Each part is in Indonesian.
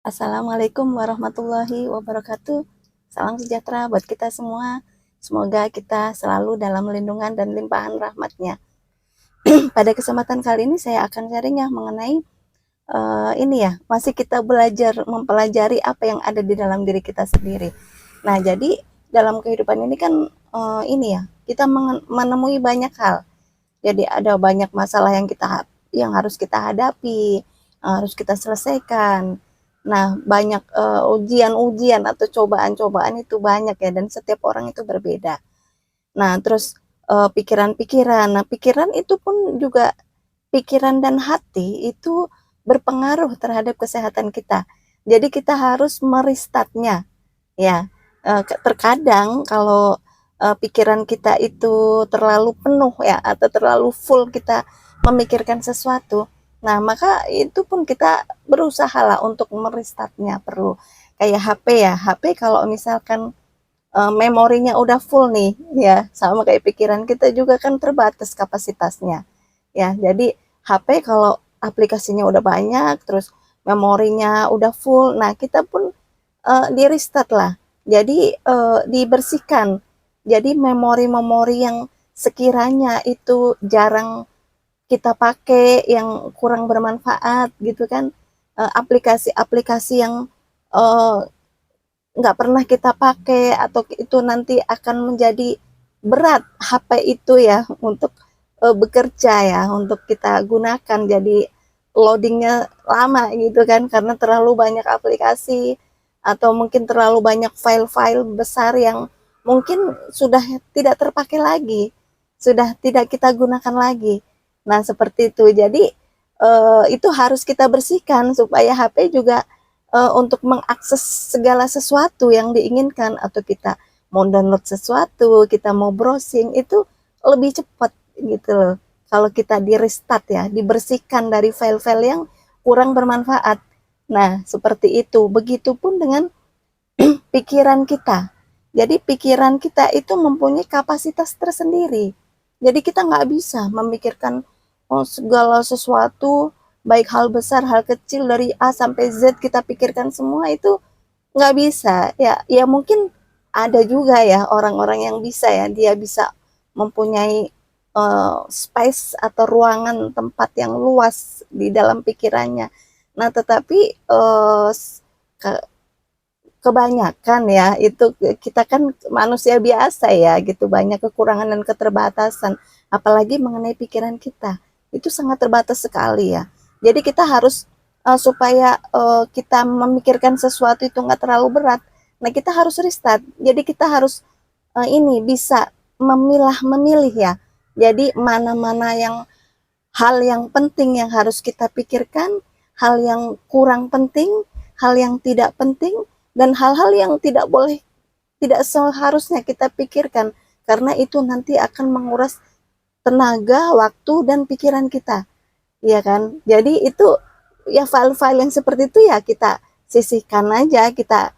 Assalamualaikum warahmatullahi wabarakatuh. Salam sejahtera buat kita semua. Semoga kita selalu dalam lindungan dan limpahan rahmatnya. Pada kesempatan kali ini saya akan sharing ya mengenai ini ya, masih kita belajar mempelajari apa yang ada di dalam diri kita sendiri. Nah, jadi dalam kehidupan ini kan ini ya, kita menemui banyak hal. Jadi ada banyak masalah yang harus kita hadapi, yang harus kita selesaikan. Nah, banyak ujian-ujian atau cobaan-cobaan itu banyak ya, dan setiap orang itu berbeda. Nah, terus pikiran-pikiran. Nah, pikiran itu pun juga pikiran dan hati itu berpengaruh terhadap kesehatan kita. Jadi kita harus merestartnya ya. Terkadang kalau pikiran kita itu terlalu penuh ya, atau terlalu full kita memikirkan sesuatu, nah maka itu pun kita berusaha lah untuk merestartnya. Perlu kayak HP ya, HP kalau misalkan memorinya udah full nih ya, sama kayak pikiran kita juga kan terbatas kapasitasnya ya. Jadi HP kalau aplikasinya udah banyak, terus memorinya udah full, nah kita pun di restart lah. Jadi dibersihkan. Jadi memori-memori yang sekiranya itu jarang kita pakai, yang kurang bermanfaat gitu kan, aplikasi-aplikasi yang eh, nggak pernah kita pakai, atau itu nanti akan menjadi berat HP itu ya untuk bekerja ya, untuk kita gunakan. Jadi loadingnya lama gitu kan, karena terlalu banyak aplikasi, atau mungkin terlalu banyak file-file besar yang mungkin sudah tidak terpakai lagi, sudah tidak kita gunakan lagi. Nah, seperti itu. Jadi itu harus kita bersihkan supaya HP juga untuk mengakses segala sesuatu yang diinginkan, atau kita mau download sesuatu, kita mau browsing, itu lebih cepat gitu loh. Kalau kita di restart ya, dibersihkan dari file-file yang kurang bermanfaat. Nah, seperti itu. Begitupun dengan pikiran kita. Jadi pikiran kita itu mempunyai kapasitas tersendiri. Jadi kita nggak bisa memikirkan segala sesuatu, baik hal besar, hal kecil, dari A sampai Z kita pikirkan semua, itu nggak bisa. Ya mungkin ada juga ya orang-orang yang bisa ya, dia bisa mempunyai space atau ruangan tempat yang luas di dalam pikirannya. Nah, tetapi kebanyakan ya itu kita kan manusia biasa ya gitu, banyak kekurangan dan keterbatasan, apalagi mengenai pikiran kita itu sangat terbatas sekali ya. Jadi kita harus supaya kita memikirkan sesuatu itu nggak terlalu berat, nah kita harus restart. Jadi kita harus ini bisa memilih ya. Jadi mana-mana yang hal yang penting yang harus kita pikirkan, hal yang kurang penting, hal yang tidak penting, dan hal-hal yang tidak seharusnya kita pikirkan, karena itu nanti akan menguras tenaga, waktu, dan pikiran kita, ya kan? Jadi itu ya, file-file yang seperti itu ya kita sisihkan aja, kita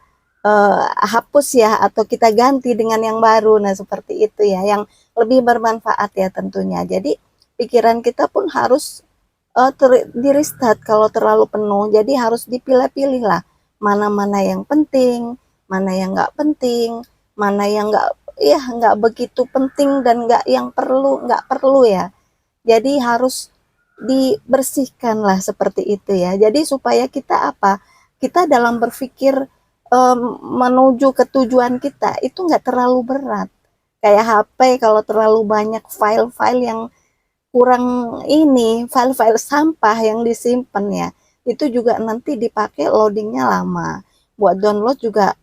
hapus ya, atau kita ganti dengan yang baru. Nah, seperti itu ya, yang lebih bermanfaat ya tentunya. Jadi pikiran kita pun harus di restart kalau terlalu penuh. Jadi harus dipilah-pilih lah, mana-mana yang penting, mana yang nggak penting, mana yang nggak begitu penting, dan nggak perlu ya. Jadi harus dibersihkan lah, seperti itu ya. Jadi supaya kita apa? Kita dalam berpikir menuju ke tujuan kita itu nggak terlalu berat. Kayak HP kalau terlalu banyak file-file yang kurang ini, file-file sampah yang disimpan ya, itu juga nanti dipakai loadingnya lama. Buat download juga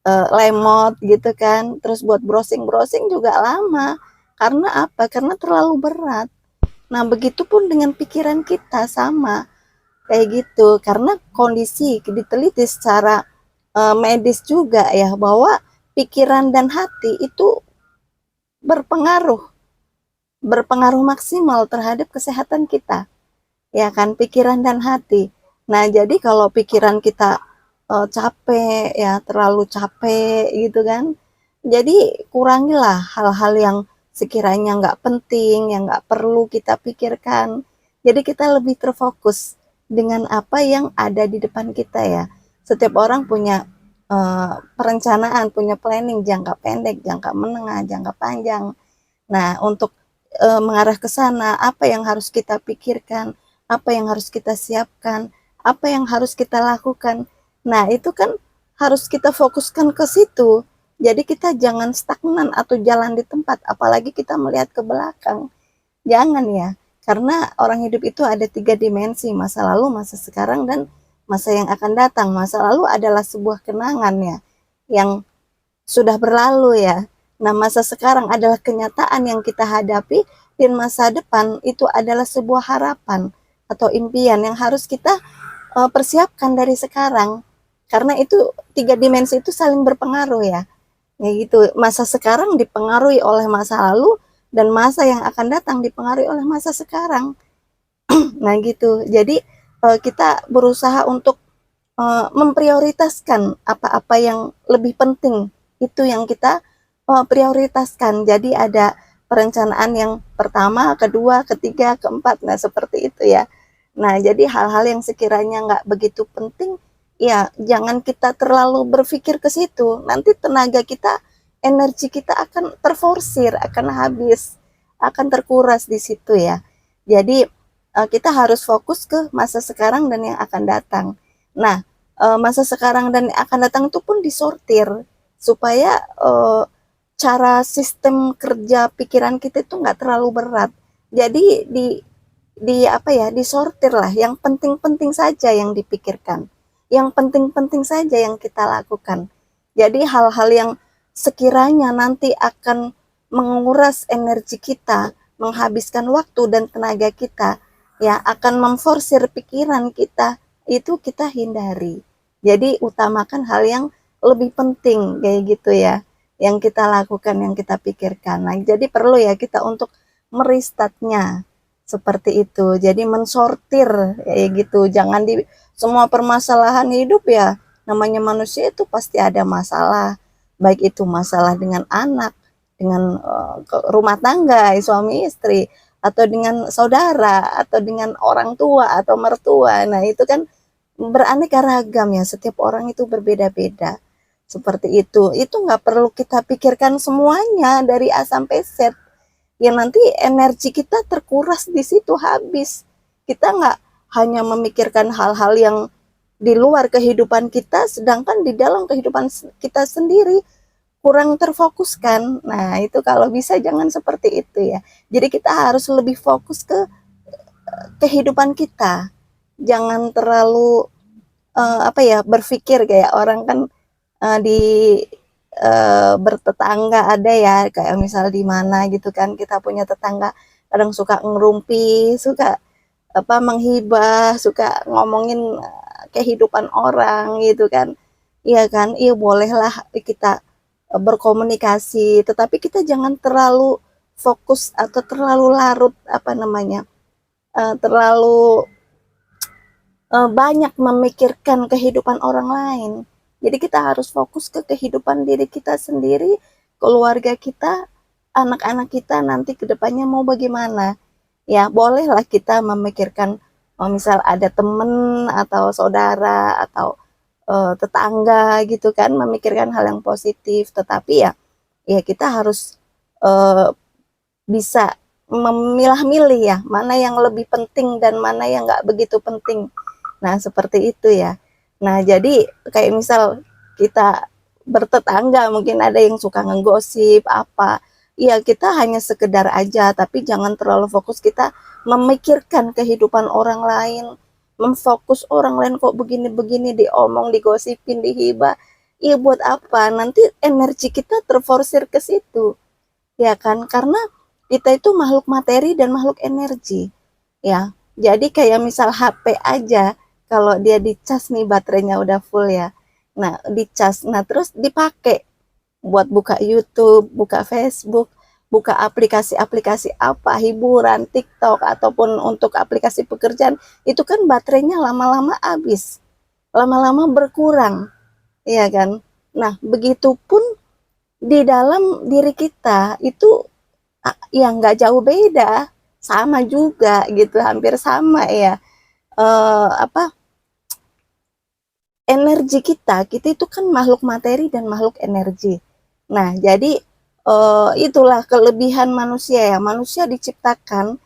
lemot gitu kan, terus buat browsing-browsing juga lama. Karena apa? Karena terlalu berat. Nah, begitupun dengan pikiran kita, sama kayak gitu. Karena kondisi diteliti secara medis juga ya, bahwa pikiran dan hati itu berpengaruh berpengaruh maksimal terhadap kesehatan kita, ya kan, pikiran dan hati. Nah, jadi kalau pikiran kita capek ya, terlalu capek gitu kan, jadi kurangilah hal-hal yang sekiranya nggak penting, yang nggak perlu kita pikirkan. Jadi kita lebih terfokus dengan apa yang ada di depan kita ya. setiap orang punya perencanaan, punya planning jangka pendek, jangka menengah, jangka panjang. Nah, untuk mengarah ke sana, apa yang harus kita pikirkan, apa yang harus kita siapkan, apa yang harus kita lakukan. Nah, itu kan harus kita fokuskan ke situ. Jadi kita jangan stagnan atau jalan di tempat, apalagi kita melihat ke belakang. Jangan ya, karena orang hidup itu ada 3 dimensi, masa lalu, masa sekarang, dan masa yang akan datang. Masa lalu adalah sebuah kenangan ya, yang sudah berlalu ya. Nah, masa sekarang adalah kenyataan yang kita hadapi, dan masa depan itu adalah sebuah harapan atau impian yang harus kita persiapkan dari sekarang. Karena itu 3 dimensi itu saling berpengaruh ya. Ya gitu, masa sekarang dipengaruhi oleh masa lalu, dan masa yang akan datang dipengaruhi oleh masa sekarang. Nah gitu, jadi kita berusaha untuk memprioritaskan apa-apa yang lebih penting, itu yang kita prioritaskan. Jadi ada perencanaan yang pertama, kedua, ketiga, keempat, nah seperti itu ya. Nah jadi hal-hal yang sekiranya nggak begitu penting, ya jangan kita terlalu berpikir ke situ, nanti tenaga kita, energi kita akan terforsir, akan habis, akan terkuras di situ ya. Jadi kita harus fokus ke masa sekarang dan yang akan datang. Nah, masa sekarang dan yang akan datang itu pun disortir supaya cara sistem kerja pikiran kita itu nggak terlalu berat. Jadi di apa ya, disortir lah, yang penting-penting saja yang dipikirkan, yang penting-penting saja yang kita lakukan. Jadi hal-hal yang sekiranya nanti akan menguras energi kita, menghabiskan waktu dan tenaga kita, ya akan memforsir pikiran kita, itu kita hindari. Jadi utamakan hal yang lebih penting kayak gitu ya, yang kita lakukan, yang kita pikirkan. Nah, jadi perlu ya kita untuk merestartnya seperti itu. Jadi mensortir kayak gitu. Jangan di semua permasalahan hidup ya, namanya manusia itu pasti ada masalah. Baik itu masalah dengan anak, dengan rumah tangga, suami istri, atau dengan saudara, atau dengan orang tua atau mertua. Nah, itu kan beraneka ragam ya, setiap orang itu berbeda-beda. Seperti itu nggak perlu kita pikirkan semuanya dari A sampai Z. Ya nanti energi kita terkuras di situ, habis. Kita nggak hanya memikirkan hal-hal yang di luar kehidupan kita, sedangkan di dalam kehidupan kita sendiri kurang terfokuskan. Nah, itu kalau bisa jangan seperti itu ya. Jadi kita harus lebih fokus ke kehidupan kita. Jangan terlalu apa ya, berpikir kayak orang kan di bertetangga ada ya, kayak misal di mana gitu kan, kita punya tetangga kadang suka ngerumpi, suka apa, menghibah, suka ngomongin kehidupan orang gitu kan. Iya kan, iya bolehlah kita berkomunikasi, tetapi kita jangan terlalu fokus atau terlalu larut, apa namanya, terlalu banyak memikirkan kehidupan orang lain. Jadi kita harus fokus ke kehidupan diri kita sendiri, keluarga kita, anak-anak kita nanti ke depannya mau bagaimana. Ya bolehlah kita memikirkan, misal ada teman atau saudara atau tetangga gitu kan, memikirkan hal yang positif, tetapi ya kita harus bisa memilah-milih ya, mana yang lebih penting dan mana yang nggak begitu penting. Nah, seperti itu ya. Nah, jadi kayak misal kita bertetangga, mungkin ada yang suka ngegosip apa. Iya, kita hanya sekedar aja, tapi jangan terlalu fokus kita memikirkan kehidupan orang lain, memfokus orang lain kok begini-begini, diomong, digosipin, dihibah. Iya, buat apa? Nanti energi kita terforsir ke situ. Ya kan? Karena kita itu makhluk materi dan makhluk energi. Ya. Jadi kayak misal HP aja, kalau dia dicas nih, baterainya udah full ya. Nah, dicas, nah terus dipakai buat buka YouTube, buka Facebook, buka aplikasi-aplikasi apa, hiburan, TikTok, ataupun untuk aplikasi pekerjaan, itu kan baterainya lama-lama habis, lama-lama berkurang, ya kan? Nah, begitupun di dalam diri kita itu ya nggak jauh beda, sama juga gitu, hampir sama ya. Apa, energi kita itu kan makhluk materi dan makhluk energi. Nah, jadi itulah kelebihan manusia ya. Manusia diciptakan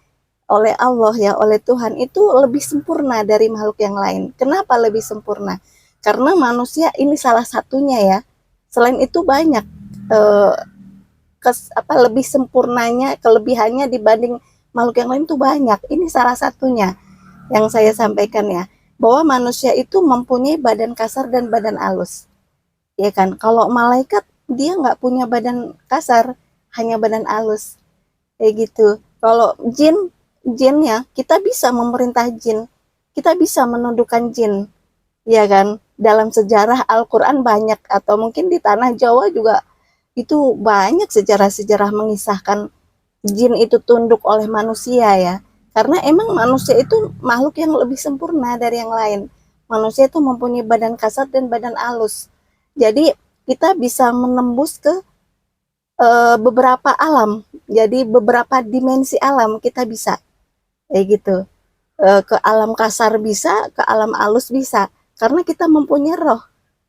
oleh Allah ya, oleh Tuhan itu lebih sempurna dari makhluk yang lain. Kenapa lebih sempurna? Karena manusia ini salah satunya ya. Selain itu banyak eh, lebih sempurnanya, kelebihannya dibanding makhluk yang lain tuh banyak. Ini salah satunya yang saya sampaikan ya, bahwa manusia itu mempunyai badan kasar dan badan halus. Ya kan? Kalau malaikat dia nggak punya badan kasar, hanya badan halus. Kayak gitu. Kalau jin ya, kita bisa memerintah jin. Kita bisa menundukkan jin. Ya kan? Dalam sejarah Al-Qur'an banyak, atau mungkin di tanah Jawa juga itu banyak sejarah-sejarah mengisahkan jin itu tunduk oleh manusia ya. Karena emang manusia itu makhluk yang lebih sempurna dari yang lain. Manusia itu mempunyai badan kasar dan badan halus. Jadi kita bisa menembus ke beberapa alam. Jadi beberapa dimensi alam kita bisa. Kayak gitu. Ke alam kasar bisa, ke alam halus bisa. Karena kita mempunyai roh.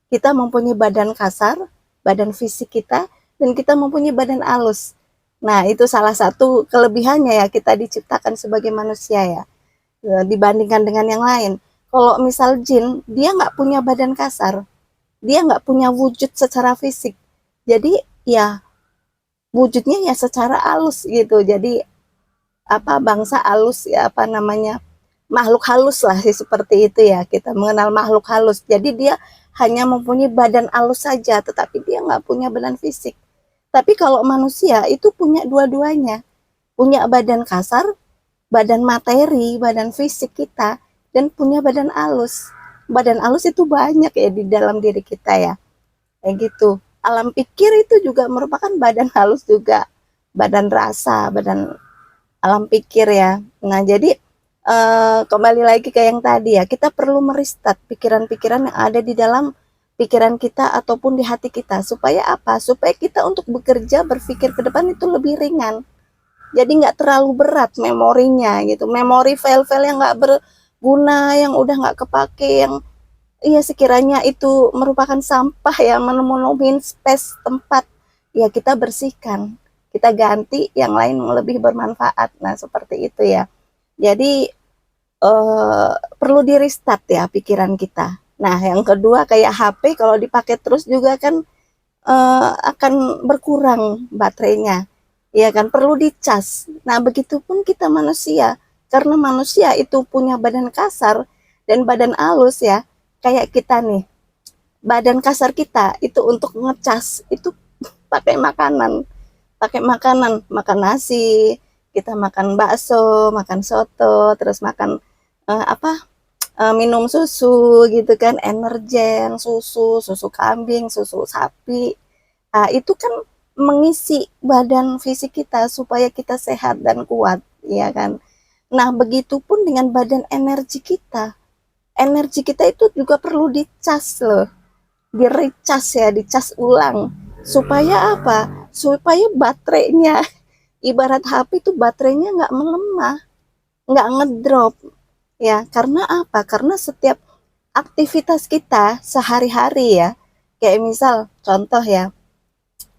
Kita mempunyai badan kasar, badan fisik kita, dan kita mempunyai badan halus. Nah, itu salah satu kelebihannya ya, kita diciptakan sebagai manusia ya, dibandingkan dengan yang lain. Kalau misal jin, dia nggak punya badan kasar, dia nggak punya wujud secara fisik. Jadi ya wujudnya ya secara halus gitu. Jadi apa, bangsa halus ya, apa namanya, makhluk halus lah sih, seperti itu ya, kita mengenal makhluk halus. Jadi dia hanya mempunyai badan halus saja, tetapi dia nggak punya badan fisik. Tapi kalau manusia itu punya dua-duanya, punya badan kasar, badan materi, badan fisik kita, dan punya badan halus. Badan halus itu banyak ya di dalam diri kita ya, kayak gitu. Alam pikir itu juga merupakan badan halus juga, badan rasa, badan alam pikir ya. Nah, jadi kembali lagi ke yang tadi ya, kita perlu merestart pikiran-pikiran yang ada di dalam pikiran kita ataupun di hati kita. Supaya apa? Supaya kita untuk bekerja, berpikir ke depan itu lebih ringan. Jadi nggak terlalu berat memorinya gitu. Memori file-file yang nggak berguna, yang udah nggak kepake, yang iya sekiranya itu merupakan sampah ya, memenuhi space tempat, ya kita bersihkan. Kita ganti yang lain yang lebih bermanfaat. Nah, seperti itu ya. Jadi perlu di restart ya pikiran kita. Nah, yang kedua kayak HP kalau dipakai terus juga kan akan berkurang baterainya. Ya kan, perlu dicas. Nah, begitupun kita manusia. Karena manusia itu punya badan kasar dan badan halus ya. Kayak kita nih, badan kasar kita itu untuk ngecas itu pakai makanan. Pakai makanan, makan nasi, kita makan bakso, makan soto, terus makan minum susu gitu kan, energen, susu kambing, susu sapi. Nah, itu kan mengisi badan fisik kita supaya kita sehat dan kuat, ya kan. Nah, begitupun dengan badan energi kita. Energi kita itu juga perlu dicas loh, direcas ya, dicas ulang. Supaya apa? Supaya baterainya, ibarat HP itu baterainya nggak melemah, nggak ngedrop. Ya, karena apa? Karena setiap aktivitas kita sehari-hari ya, kayak misal contoh ya,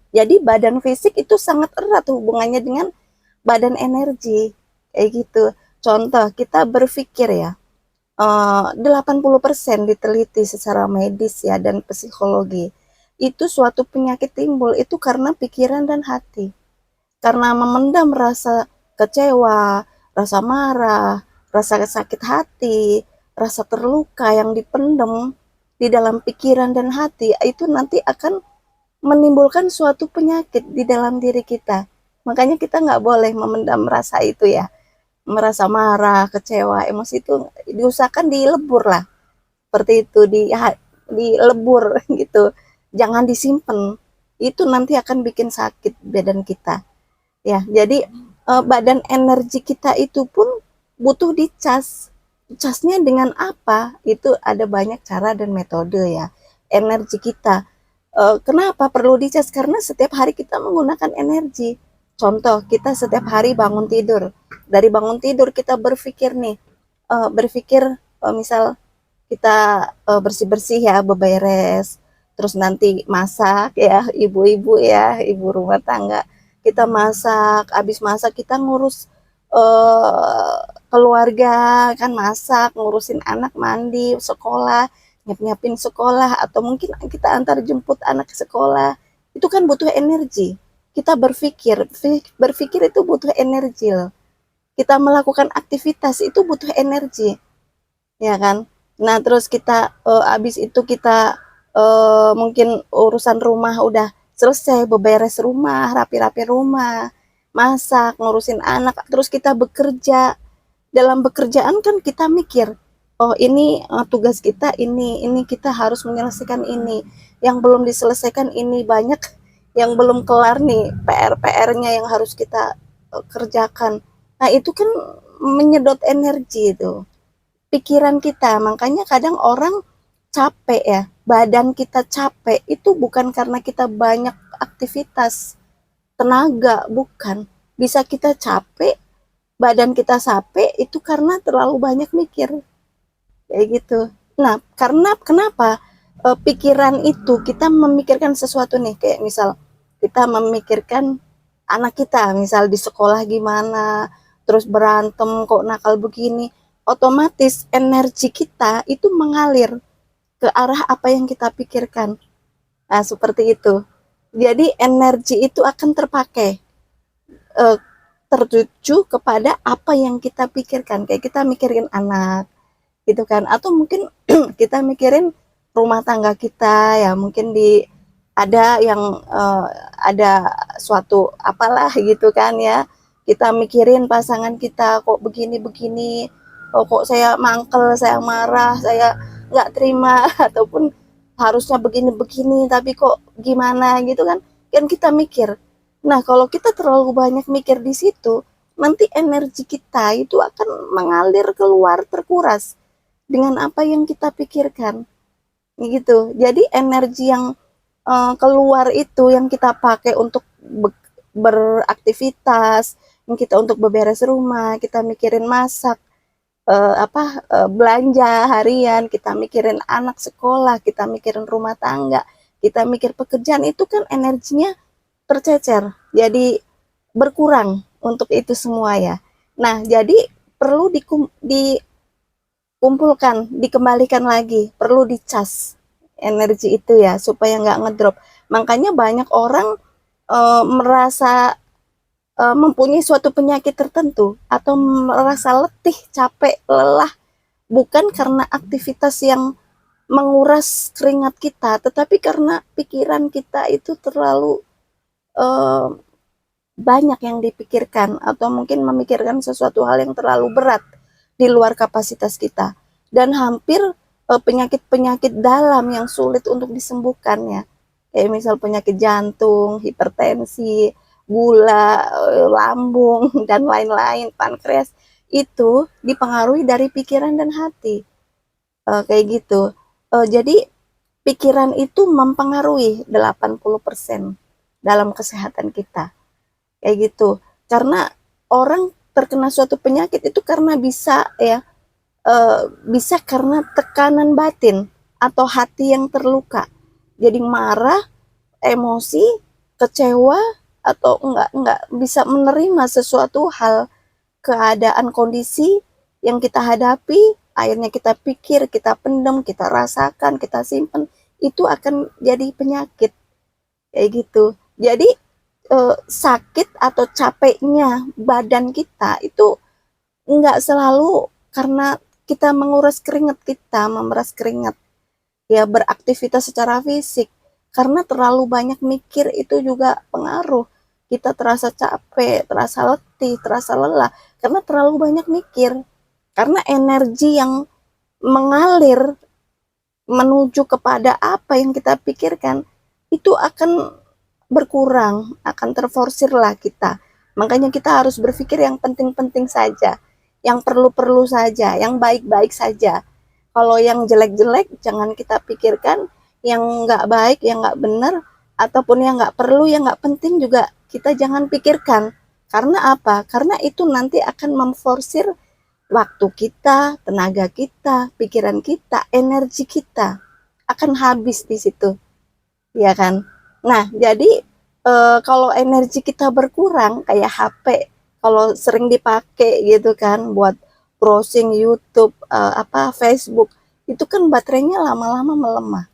jadi badan fisik itu sangat erat hubungannya dengan badan energi, kayak gitu. Contoh, kita berpikir ya, 80% diteliti secara medis ya dan psikologi, itu suatu penyakit timbul itu karena pikiran dan hati. Karena memendam rasa kecewa, rasa marah, rasa sakit hati, rasa terluka yang dipendam di dalam pikiran dan hati, itu nanti akan menimbulkan suatu penyakit di dalam diri kita. Makanya kita nggak boleh memendam rasa itu ya. Merasa marah, kecewa, emosi itu diusahakan dilebur lah. Seperti itu, dilebur gitu. Jangan disimpan. Itu nanti akan bikin sakit badan kita. Ya, jadi badan energi kita itu pun butuh dicas. Casnya dengan apa? Itu ada banyak cara dan metode ya. Energi kita. Kenapa perlu dicas? Karena setiap hari kita menggunakan energi. Contoh, kita setiap hari bangun tidur. Dari bangun tidur kita berpikir nih, misal kita bersih-bersih ya, beberes, terus nanti masak ya, ibu-ibu ya, ibu rumah tangga. Kita masak, habis masak kita ngurus keluarga, kan masak, ngurusin anak mandi, sekolah, nyiap-nyiapin sekolah, atau mungkin kita antar jemput anak ke sekolah. Itu kan butuh energi. Kita berpikir itu butuh energi loh. Kita melakukan aktivitas itu butuh energi, ya kan? Nah, terus kita habis itu kita mungkin urusan rumah udah selesai, beberes rumah, rapi-rapi rumah, masak, ngurusin anak, terus kita bekerja. Dalam bekerjaan kan kita mikir, oh ini tugas kita ini kita harus menyelesaikan ini, yang belum diselesaikan ini, banyak yang belum kelar nih PR-nya yang harus kita kerjakan. Nah, itu kan menyedot energi itu pikiran kita. Makanya kadang orang capek ya, badan kita capek itu bukan karena kita banyak aktivitas tenaga, bukan. Bisa kita capek, badan kita capek itu karena terlalu banyak mikir, kayak gitu. Nah, karena kenapa pikiran itu, kita memikirkan sesuatu nih, kayak misal kita memikirkan anak kita, misal di sekolah gimana, terus berantem kok nakal begini, otomatis energi kita itu mengalir ke arah apa yang kita pikirkan. Nah, seperti itu. Jadi energi itu akan terpakai, eh, tertuju kepada apa yang kita pikirkan. Kayak kita mikirin anak, gitu kan? Atau mungkin kita mikirin rumah tangga kita, ya mungkin ada yang ada suatu apalah gitu kan ya. Kita mikirin pasangan kita kok begini-begini, oh, kok saya mangkel, saya marah, saya nggak terima ataupun harusnya begini-begini tapi kok gimana gitu kan. Kan kita mikir. Nah, kalau kita terlalu banyak mikir di situ, nanti energi kita itu akan mengalir keluar, terkuras dengan apa yang kita pikirkan. Gitu. Jadi energi yang keluar itu yang kita pakai untuk beraktivitas, yang kita untuk beberes rumah, kita mikirin masak, belanja harian, kita mikirin anak sekolah, kita mikirin rumah tangga, kita mikir pekerjaan, itu kan energinya tercecer, jadi berkurang untuk itu semua ya. Nah, jadi perlu dikumpulkan, dikembalikan lagi, perlu dicas energi itu ya, supaya nggak ngedrop. Makanya banyak orang merasa mempunyai suatu penyakit tertentu atau merasa letih, capek, lelah, bukan karena aktivitas yang menguras keringat kita, tetapi karena pikiran kita itu terlalu eh, banyak yang dipikirkan, atau mungkin memikirkan sesuatu hal yang terlalu berat di luar kapasitas kita, dan hampir penyakit-penyakit dalam yang sulit untuk disembuhkannya, kayak misal penyakit jantung, hipertensi, gula, lambung, dan lain-lain, pankreas, itu dipengaruhi dari pikiran dan hati. Kayak gitu. Jadi pikiran itu mempengaruhi 80% dalam kesehatan kita. Kayak gitu. Karena orang terkena suatu penyakit itu karena bisa ya, bisa karena tekanan batin atau hati yang terluka. Jadi marah, emosi, kecewa, atau enggak bisa menerima sesuatu hal, keadaan, kondisi yang kita hadapi, akhirnya kita pikir, kita pendam, kita rasakan, kita simpan, itu akan jadi penyakit, kayak gitu. Jadi sakit atau capeknya badan kita itu enggak selalu karena kita menguras keringat, kita memeras keringat, ya beraktivitas secara fisik, karena terlalu banyak mikir itu juga pengaruh. Kita terasa capek, terasa letih, terasa lelah karena terlalu banyak mikir. Karena energi yang mengalir menuju kepada apa yang kita pikirkan itu akan berkurang, akan terforsir lah kita. Makanya kita harus berpikir yang penting-penting saja, yang perlu-perlu saja, yang baik-baik saja. Kalau yang jelek-jelek jangan kita pikirkan, yang nggak baik, yang nggak benar, ataupun yang nggak perlu, yang nggak penting juga kita jangan pikirkan. Karena apa? Karena itu nanti akan memforsir waktu kita, tenaga kita, pikiran kita, energi kita akan habis di situ, ya kan? Nah, jadi kalau energi kita berkurang kayak HP, kalau sering dipakai gitu kan buat browsing YouTube, Facebook, itu kan baterainya lama-lama melemah.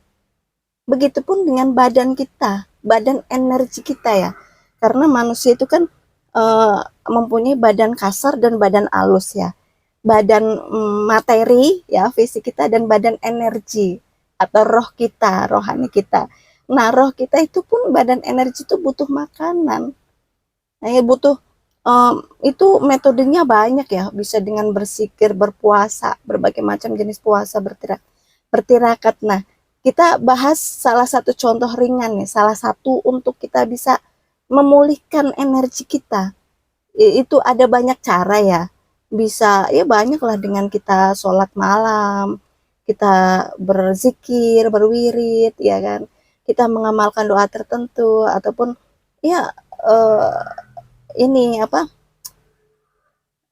Begitupun dengan badan kita, badan energi kita ya. Karena manusia itu kan mempunyai badan kasar dan badan halus ya. Badan materi ya, fisik kita, dan badan energi atau roh kita, rohani kita. Nah, roh kita itu pun badan energi itu butuh makanan. Nah, ya butuh itu metodenya banyak ya, bisa dengan berzikir, berpuasa, berbagai macam jenis puasa, bertirakat. Nah, kita bahas salah satu contoh ringan nih, salah satu untuk kita bisa memulihkan energi kita. Itu ada banyak cara ya. Bisa ya banyak lah, dengan kita sholat malam, kita berzikir, berwirid, ya kan. Kita mengamalkan doa tertentu, ataupun ya ini apa?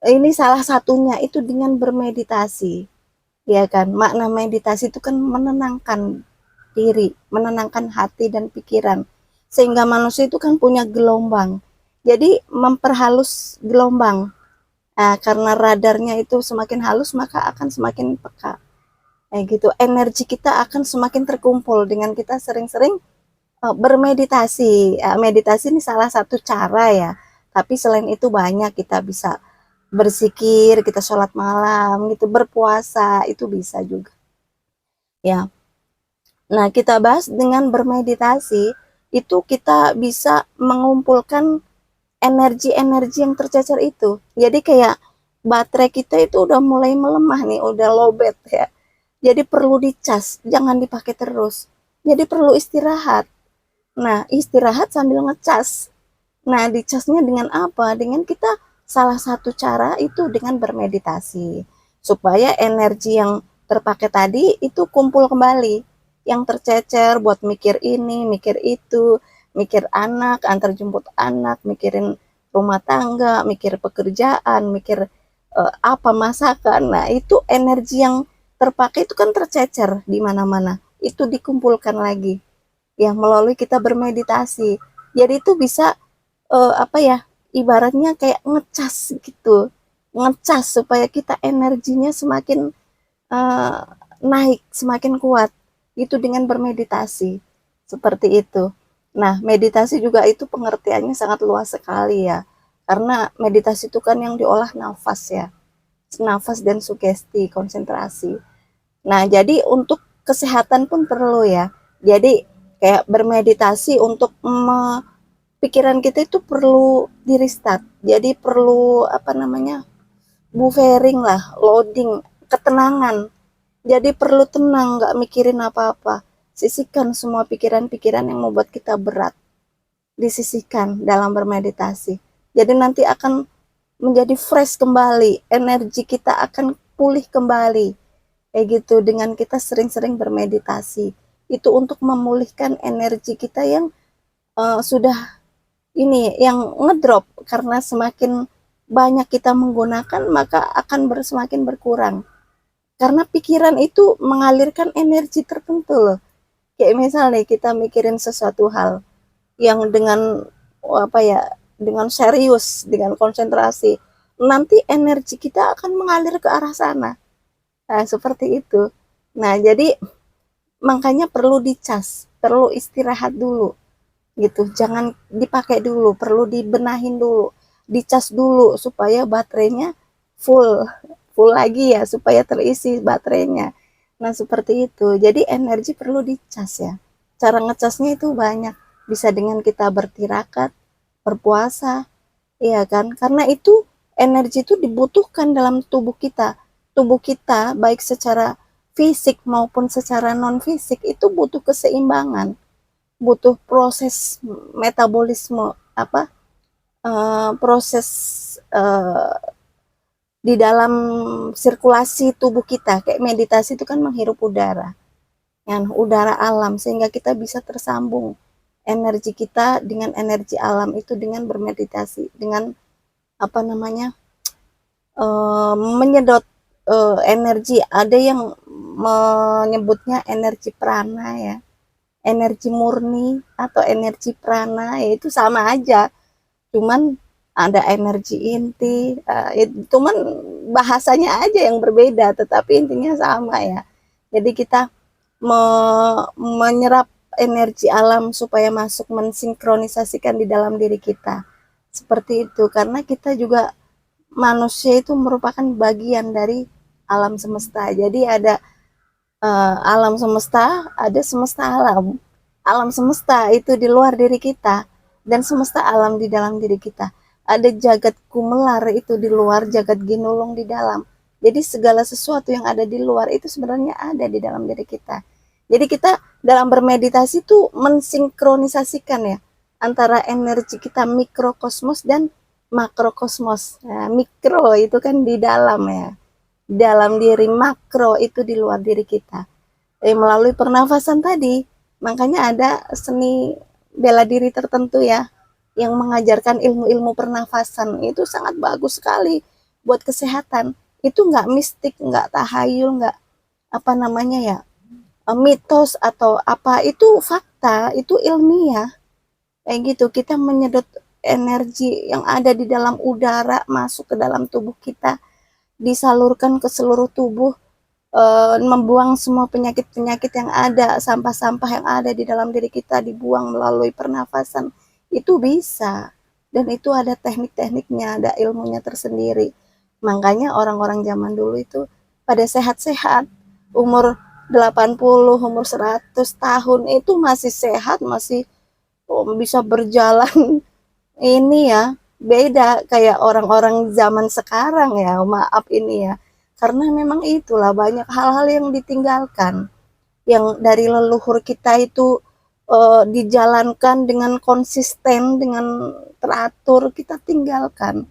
Ini salah satunya itu dengan bermeditasi, ya kan. Makna meditasi itu kan menenangkan diri, menenangkan hati dan pikiran, sehingga manusia itu kan punya gelombang, jadi memperhalus gelombang. Nah, karena radarnya itu semakin halus, maka akan semakin peka, kayak gitu. Energi kita akan semakin terkumpul dengan kita sering-sering bermeditasi. Meditasi ini salah satu cara ya, tapi selain itu banyak. Kita bisa berzikir, kita sholat malam gitu, berpuasa itu bisa juga ya. Nah, kita bahas dengan bermeditasi itu kita bisa mengumpulkan energi-energi yang tercecer itu. Jadi kayak baterai kita itu udah mulai melemah nih, udah lowbat ya. Jadi perlu dicas, jangan dipakai terus. Jadi perlu istirahat. Nah, istirahat sambil ngecas. Nah, dicasnya dengan apa? Dengan kita, salah satu cara itu dengan bermeditasi. Supaya energi yang terpakai tadi itu kumpul kembali. Yang tercecer buat mikir ini, mikir itu, mikir anak, antar jemput anak, mikirin rumah tangga, mikir pekerjaan, mikir apa masakan. Nah, itu energi yang terpakai itu kan tercecer di mana-mana. Itu dikumpulkan lagi yang melalui kita bermeditasi. Jadi itu bisa apa ya, ibaratnya kayak ngecas gitu, ngecas supaya kita energinya semakin uh, naik, semakin kuat, itu dengan bermeditasi seperti itu. Nah, meditasi juga itu pengertiannya sangat luas sekali ya, karena meditasi itu kan yang diolah nafas ya, nafas dan sugesti, konsentrasi. Nah, jadi untuk kesehatan pun perlu ya. Jadi kayak bermeditasi untuk pikiran kita itu perlu di restart. Jadi perlu apa namanya? Buffering lah, loading, ketenangan. Jadi perlu tenang, nggak mikirin apa-apa. Sisihkan semua pikiran-pikiran yang membuat kita berat. Disisihkan dalam bermeditasi. Jadi nanti akan menjadi fresh kembali. Energi kita akan pulih kembali. Kayak gitu, dengan kita sering-sering bermeditasi. Itu untuk memulihkan energi kita yang sudah ini, yang ngedrop, karena semakin banyak kita menggunakan maka akan semakin berkurang. Karena pikiran itu mengalirkan energi tertentu loh. Kayak misalnya kita mikirin sesuatu hal yang dengan apa ya, dengan serius, dengan konsentrasi, nanti energi kita akan mengalir ke arah sana. Nah, seperti itu. Nah, jadi makanya perlu dicas, perlu istirahat dulu gitu. Jangan dipakai dulu, perlu dibenahin dulu, dicas dulu supaya baterainya full, full lagi ya, supaya terisi baterainya. Nah, seperti itu. Jadi energi perlu dicas ya. Cara ngecasnya itu banyak. Bisa dengan kita bertirakat, berpuasa, ya kan? Karena itu energi itu dibutuhkan dalam tubuh kita. Tubuh kita baik secara fisik maupun secara non fisik itu butuh keseimbangan, butuh proses metabolisme, apa proses uh, di dalam sirkulasi tubuh kita. Kayak meditasi itu kan menghirup udara, yang udara alam, sehingga kita bisa tersambung energi kita dengan energi alam itu dengan bermeditasi, dengan apa namanya, menyedot energi. Ada yang menyebutnya energi prana ya, energi murni atau energi prana, ya itu sama aja, cuman ada energi inti, cuman bahasanya aja yang berbeda, tetapi intinya sama ya. Jadi kita menyerap energi alam supaya masuk mensinkronisasikan di dalam diri kita. Seperti itu, karena kita juga manusia itu merupakan bagian dari alam semesta. Jadi ada alam semesta, ada semesta alam. Alam semesta itu di luar diri kita, dan semesta alam di dalam diri kita. Ada jagat kumelar itu di luar, jagat ginulung di dalam. Jadi segala sesuatu yang ada di luar itu sebenarnya ada di dalam diri kita. Jadi kita dalam bermeditasi itu mensinkronisasikan ya antara energi kita mikrokosmos dan makrokosmos. Nah, mikro itu kan di dalam ya, dalam diri, makro itu di luar diri kita. Melalui pernafasan tadi, makanya ada seni bela diri tertentu ya, yang mengajarkan ilmu-ilmu pernafasan. Itu sangat bagus sekali buat kesehatan. Itu nggak mistik, nggak tahayul, nggak apa namanya ya, mitos atau apa, itu fakta, itu ilmiah. Kayak gitu, kita menyedot energi yang ada di dalam udara masuk ke dalam tubuh kita, disalurkan ke seluruh tubuh, membuang semua penyakit-penyakit yang ada, sampah-sampah yang ada di dalam diri kita dibuang melalui pernafasan. Itu bisa, dan itu ada teknik-tekniknya, ada ilmunya tersendiri. Makanya orang-orang zaman dulu itu pada sehat-sehat, umur 80, umur 100 tahun itu masih sehat, masih bisa berjalan. Ini ya, beda kayak orang-orang zaman sekarang ya, maaf ini ya. Karena memang itulah banyak hal-hal yang ditinggalkan, yang dari leluhur kita itu dijalankan dengan konsisten, dengan teratur, kita tinggalkan.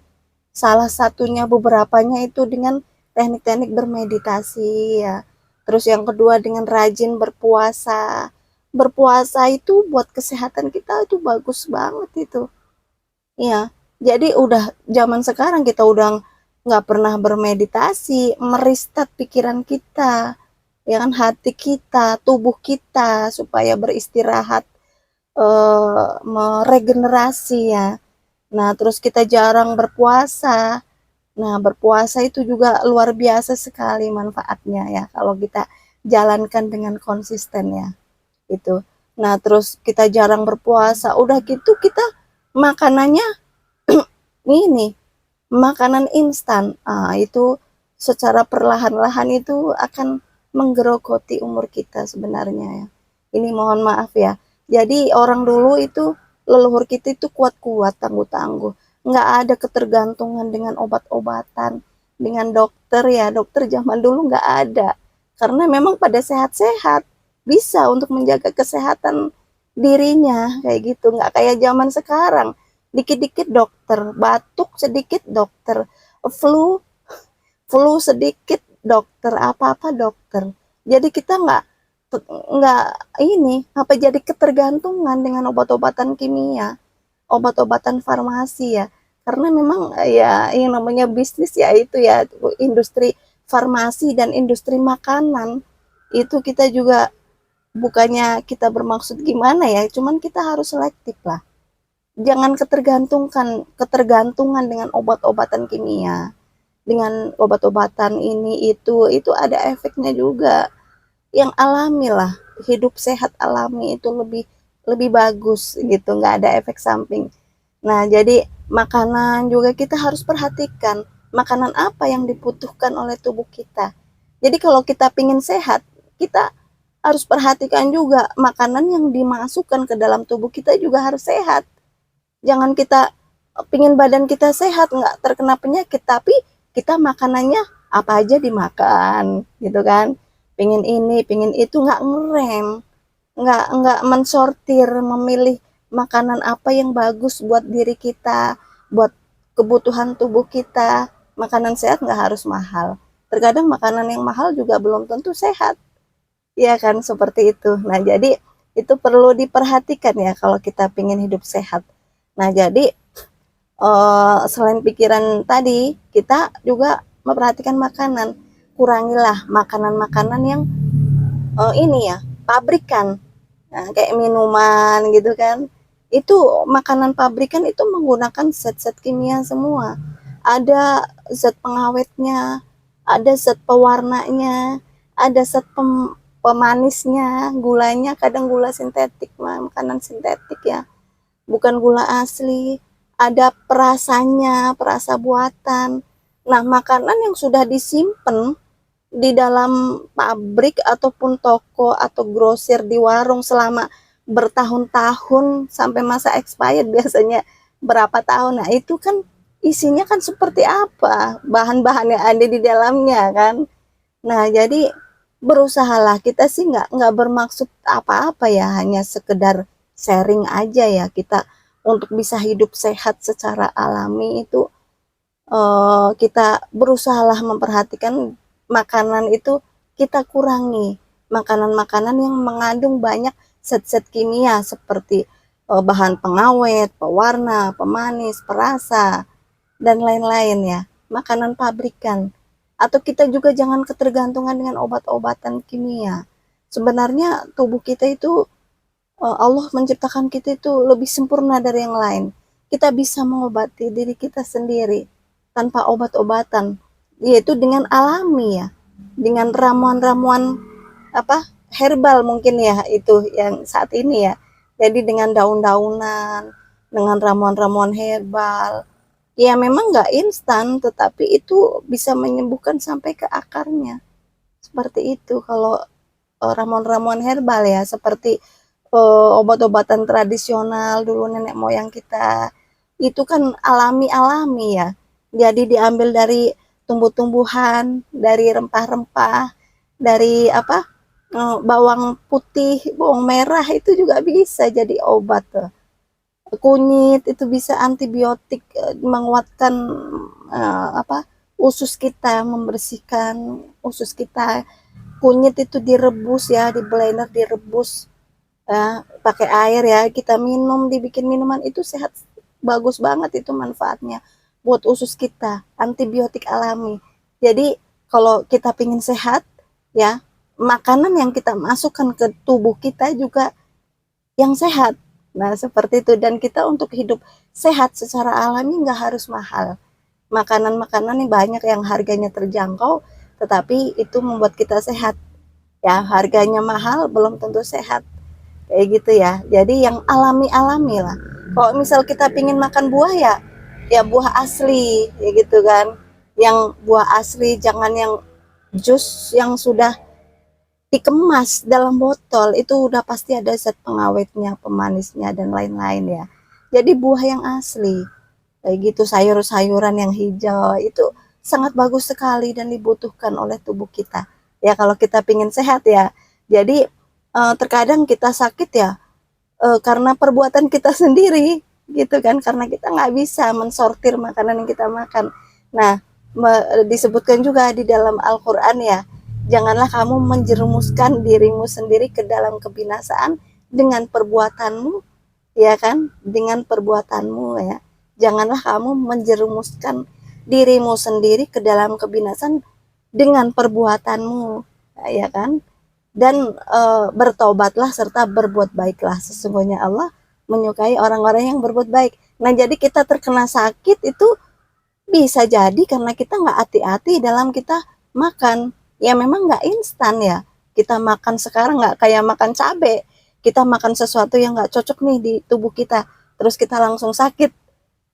Salah satunya, beberapanya itu dengan teknik-teknik bermeditasi ya. Terus yang kedua dengan rajin berpuasa. Berpuasa itu buat kesehatan kita itu bagus banget itu. Iya, jadi udah zaman sekarang kita udah nggak pernah bermeditasi, meristat pikiran kita, ya kan, hati kita, tubuh kita supaya beristirahat, meregenerasi ya. Nah, terus kita jarang berpuasa. Nah, berpuasa itu juga luar biasa sekali manfaatnya ya kalau kita jalankan dengan konsisten ya. Itu. Nah, terus kita jarang berpuasa, udah gitu kita makanannya ini makanan instan. Itu secara perlahan-lahan itu akan menggerogoti umur kita sebenarnya ya. Ini mohon maaf ya. Jadi orang dulu itu, leluhur kita itu kuat-kuat, tangguh-tangguh. Nggak ada ketergantungan dengan obat-obatan, dengan dokter ya. Dokter zaman dulu nggak ada. Karena memang pada sehat-sehat, bisa untuk menjaga kesehatan dirinya kayak gitu. Nggak kayak zaman sekarang, dikit-dikit dokter, batuk sedikit dokter, flu flu sedikit dokter, apa-apa dokter. Jadi kita nggak ini apa, jadi ketergantungan dengan obat-obatan kimia, obat-obatan farmasi ya. Karena memang ya yang namanya bisnis ya itu ya, industri farmasi dan industri makanan itu, kita juga bukannya kita bermaksud gimana ya, cuman kita harus selektif lah. Jangan ketergantungan dengan obat-obatan kimia, dengan obat-obatan ini itu ada efeknya juga. Yang alami lah, hidup sehat alami itu lebih lebih bagus gitu, nggak ada efek samping. Nah, jadi makanan juga kita harus perhatikan, makanan apa yang dibutuhkan oleh tubuh kita. Jadi kalau kita pingin sehat, kita harus perhatikan juga makanan yang dimasukkan ke dalam tubuh kita juga harus sehat. Jangan kita pingin badan kita sehat, nggak terkena penyakit, tapi kita makanannya apa aja dimakan gitu kan. Pingin ini, pingin itu, nggak ngerem, nggak mensortir, memilih makanan apa yang bagus buat diri kita, buat kebutuhan tubuh kita. Makanan sehat nggak harus mahal. Terkadang makanan yang mahal juga belum tentu sehat. Ya kan, seperti itu. Nah, jadi itu perlu diperhatikan ya kalau kita pingin hidup sehat. Nah, jadi selain pikiran tadi, kita juga memperhatikan makanan. Kurangilah makanan-makanan yang ini ya, pabrikan. Nah, kayak minuman gitu kan. Itu makanan pabrikan itu menggunakan zat-zat kimia semua. Ada zat pengawetnya, ada zat pewarnanya, ada zat pemanisnya, gulanya kadang gula sintetik, makanan sintetik ya, bukan gula asli. Ada perasanya, perasa buatan. Nah, makanan yang sudah disimpan di dalam pabrik ataupun toko atau grosir di warung selama bertahun-tahun sampai masa expired biasanya berapa tahun. Nah, itu kan isinya kan seperti apa? Bahan-bahan yang ada di dalamnya kan. Nah, jadi berusahalah, kita sih nggak bermaksud apa-apa ya, hanya sekedar sharing aja ya, kita untuk bisa hidup sehat secara alami itu kita berusahalah memperhatikan makanan itu, kita kurangi makanan-makanan yang mengandung banyak zat-zat kimia seperti bahan pengawet, pewarna, pemanis, perasa, dan lain-lain ya, makanan pabrikan. Atau kita juga jangan ketergantungan dengan obat-obatan kimia. Sebenarnya tubuh kita itu, Allah menciptakan kita itu lebih sempurna dari yang lain. Kita bisa mengobati diri kita sendiri tanpa obat-obatan, yaitu dengan alami ya, dengan ramuan-ramuan apa, herbal mungkin ya, itu yang saat ini ya. Jadi dengan daun-daunan, dengan ramuan-ramuan herbal, ya memang nggak instan, tetapi itu bisa menyembuhkan sampai ke akarnya. Seperti itu kalau ramuan-ramuan herbal ya, seperti obat-obatan tradisional dulu nenek moyang kita, itu kan alami-alami ya. Jadi diambil dari tumbuh-tumbuhan, dari rempah-rempah, dari apa, bawang putih, bawang merah itu juga bisa jadi obat tuh. Kunyit itu bisa antibiotik, menguatkan apa, usus kita, membersihkan usus kita. Kunyit itu direbus ya, di blender direbus ya, pakai air ya, kita minum, dibikin minuman itu sehat, bagus banget itu manfaatnya buat usus kita, antibiotik alami. Jadi kalau kita pingin sehat ya, makanan yang kita masukkan ke tubuh kita juga yang sehat. Nah, seperti itu. Dan kita untuk hidup sehat secara alami nggak harus mahal. Makanan-makanan yang banyak yang harganya terjangkau, tetapi itu membuat kita sehat. Ya, harganya mahal belum tentu sehat. Kayak gitu ya. Jadi yang alami-alami lah. Kalau misal kita pingin makan buah ya, ya buah asli, ya gitu kan. Yang buah asli, jangan yang jus yang sudah dikemas dalam botol, itu udah pasti ada zat pengawetnya, pemanisnya, dan lain-lain ya. Jadi buah yang asli, kayak gitu, sayur-sayuran yang hijau, itu sangat bagus sekali dan dibutuhkan oleh tubuh kita. Ya kalau kita pingin sehat ya. Jadi terkadang kita sakit ya karena perbuatan kita sendiri, gitu kan, karena kita nggak bisa mensortir makanan yang kita makan. Nah, disebutkan juga di dalam Al-Quran ya, janganlah kamu menjerumuskan dirimu sendiri ke dalam kebinasaan dengan perbuatanmu, ya kan, dengan perbuatanmu ya. Janganlah kamu menjerumuskan dirimu sendiri ke dalam kebinasaan dengan perbuatanmu, ya kan. Dan bertobatlah serta berbuat baiklah, sesungguhnya Allah menyukai orang-orang yang berbuat baik. Nah, jadi kita terkena sakit itu bisa jadi karena kita nggak hati-hati dalam kita makan. Ya memang nggak instan ya. Kita makan sekarang nggak kayak makan cabai. Kita makan sesuatu yang nggak cocok nih di tubuh kita, terus kita langsung sakit.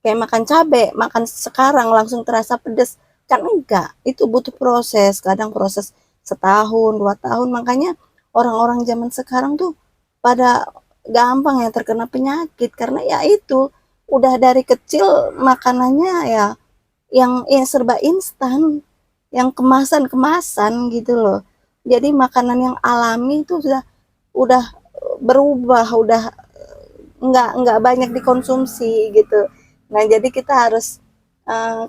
Kayak makan cabai, makan sekarang langsung terasa pedes. Kan enggak, itu butuh proses. Kadang proses setahun, 2 tahun. Makanya orang-orang zaman sekarang tuh pada gampang ya terkena penyakit. Karena ya itu, udah dari kecil makanannya ya yang serba instan, yang kemasan-kemasan gitu loh. Jadi makanan yang alami itu udah berubah, udah nggak banyak dikonsumsi gitu. Nah, jadi kita harus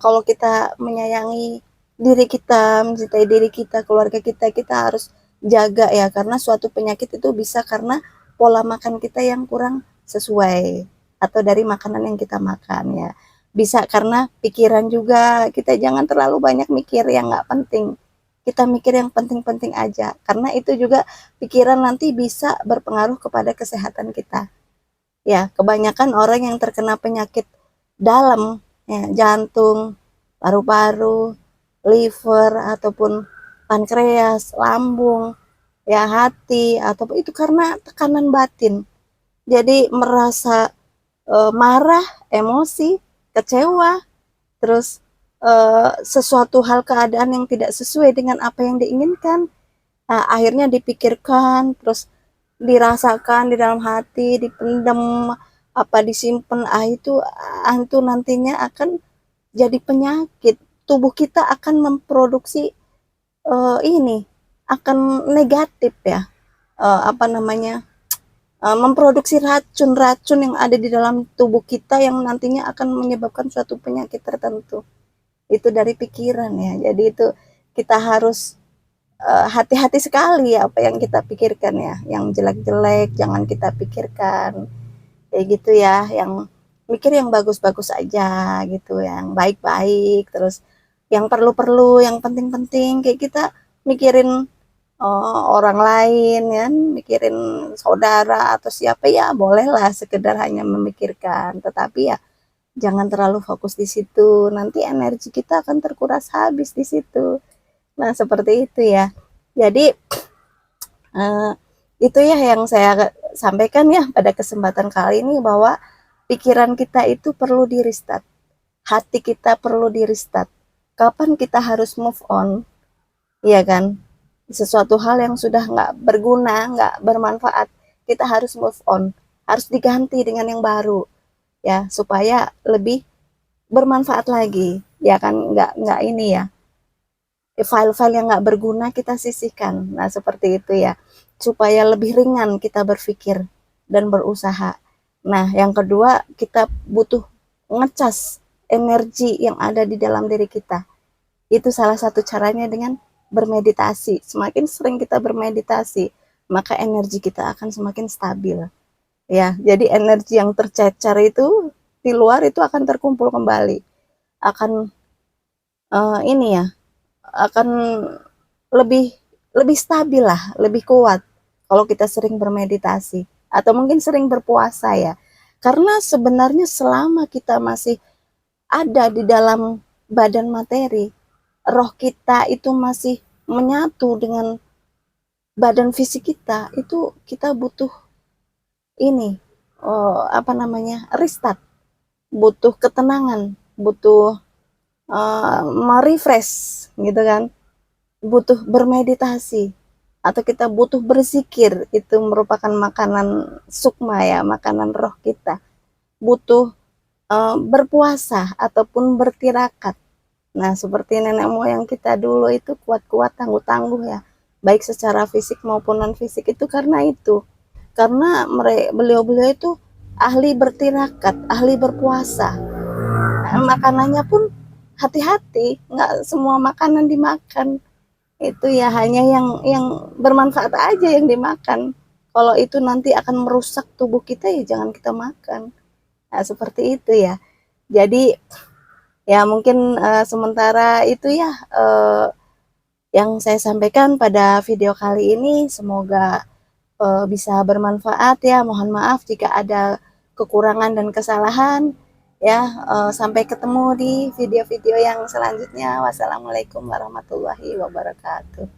kalau kita menyayangi diri kita, mencintai diri kita, keluarga kita, kita harus jaga ya, karena suatu penyakit itu bisa karena pola makan kita yang kurang sesuai atau dari makanan yang kita makan ya. Bisa karena pikiran juga, kita jangan terlalu banyak mikir yang nggak penting. Kita mikir yang penting-penting aja, karena itu juga pikiran nanti bisa berpengaruh kepada kesehatan kita. Ya, kebanyakan orang yang terkena penyakit dalam, ya, jantung, paru-paru, liver, ataupun pankreas, lambung, ya hati, atau itu karena tekanan batin. Jadi merasa marah, emosi, kecewa, terus sesuatu hal keadaan yang tidak sesuai dengan apa yang diinginkan, akhirnya dipikirkan, terus dirasakan di dalam hati, dipendam, apa disimpan, itu nantinya akan jadi penyakit. Tubuh kita akan memproduksi ini akan negatif ya, apa namanya, memproduksi racun-racun yang ada di dalam tubuh kita yang nantinya akan menyebabkan suatu penyakit tertentu. Itu dari pikiran ya. Jadi itu kita harus hati-hati sekali apa yang kita pikirkan ya. Yang jelek-jelek jangan kita pikirkan. Kayak gitu ya. Yang mikir yang bagus-bagus aja gitu, yang baik-baik, terus yang perlu-perlu, yang penting-penting kayak kita mikirin orang lain ya, mikirin saudara atau siapa ya bolehlah sekedar hanya memikirkan, tetapi ya jangan terlalu fokus di situ, nanti energi kita akan terkuras habis di situ. Nah seperti itu ya. Jadi itu ya yang saya sampaikan ya pada kesempatan kali ini, bahwa pikiran kita itu perlu di restart, hati kita perlu di restart. Kapan kita harus move on, iya kan? Sesuatu hal yang sudah nggak berguna, nggak bermanfaat, kita harus move on, harus diganti dengan yang baru, ya supaya lebih bermanfaat lagi, ya kan? Nggak ini ya, file-file yang nggak berguna kita sisihkan. Nah seperti itu ya, supaya lebih ringan kita berpikir dan berusaha. Nah yang kedua, kita butuh ngecas energi yang ada di dalam diri kita. Itu salah satu caranya dengan bermeditasi. Semakin sering kita bermeditasi, maka energi kita akan semakin stabil. Ya, jadi energi yang tercecer itu di luar itu akan terkumpul kembali. Akan ini ya, akan lebih lebih stabil lah, lebih kuat kalau kita sering bermeditasi atau mungkin sering berpuasa ya. Karena sebenarnya selama kita masih ada di dalam badan materi, roh kita itu masih menyatu dengan badan fisik kita, itu kita butuh ini, apa namanya, restart, butuh ketenangan, butuh merefresh gitu kan, butuh bermeditasi, atau kita butuh berzikir. Itu merupakan makanan sukma ya, makanan roh kita. Butuh berpuasa ataupun bertirakat. Nah seperti nenek moyang kita dulu itu kuat-kuat, tangguh-tangguh ya, baik secara fisik maupun non fisik, itu karena itu, karena beliau-beliau itu ahli bertirakat, ahli berpuasa. Makanannya pun hati-hati, nggak semua makanan dimakan. Itu ya hanya yang bermanfaat aja yang dimakan. Kalau itu nanti akan merusak tubuh kita, ya jangan kita makan. Nah seperti itu ya. Jadi ya mungkin sementara itu ya yang saya sampaikan pada video kali ini. Semoga bisa bermanfaat ya. Mohon maaf jika ada kekurangan dan kesalahan ya. Sampai ketemu di video-video yang selanjutnya. Wassalamualaikum warahmatullahi wabarakatuh.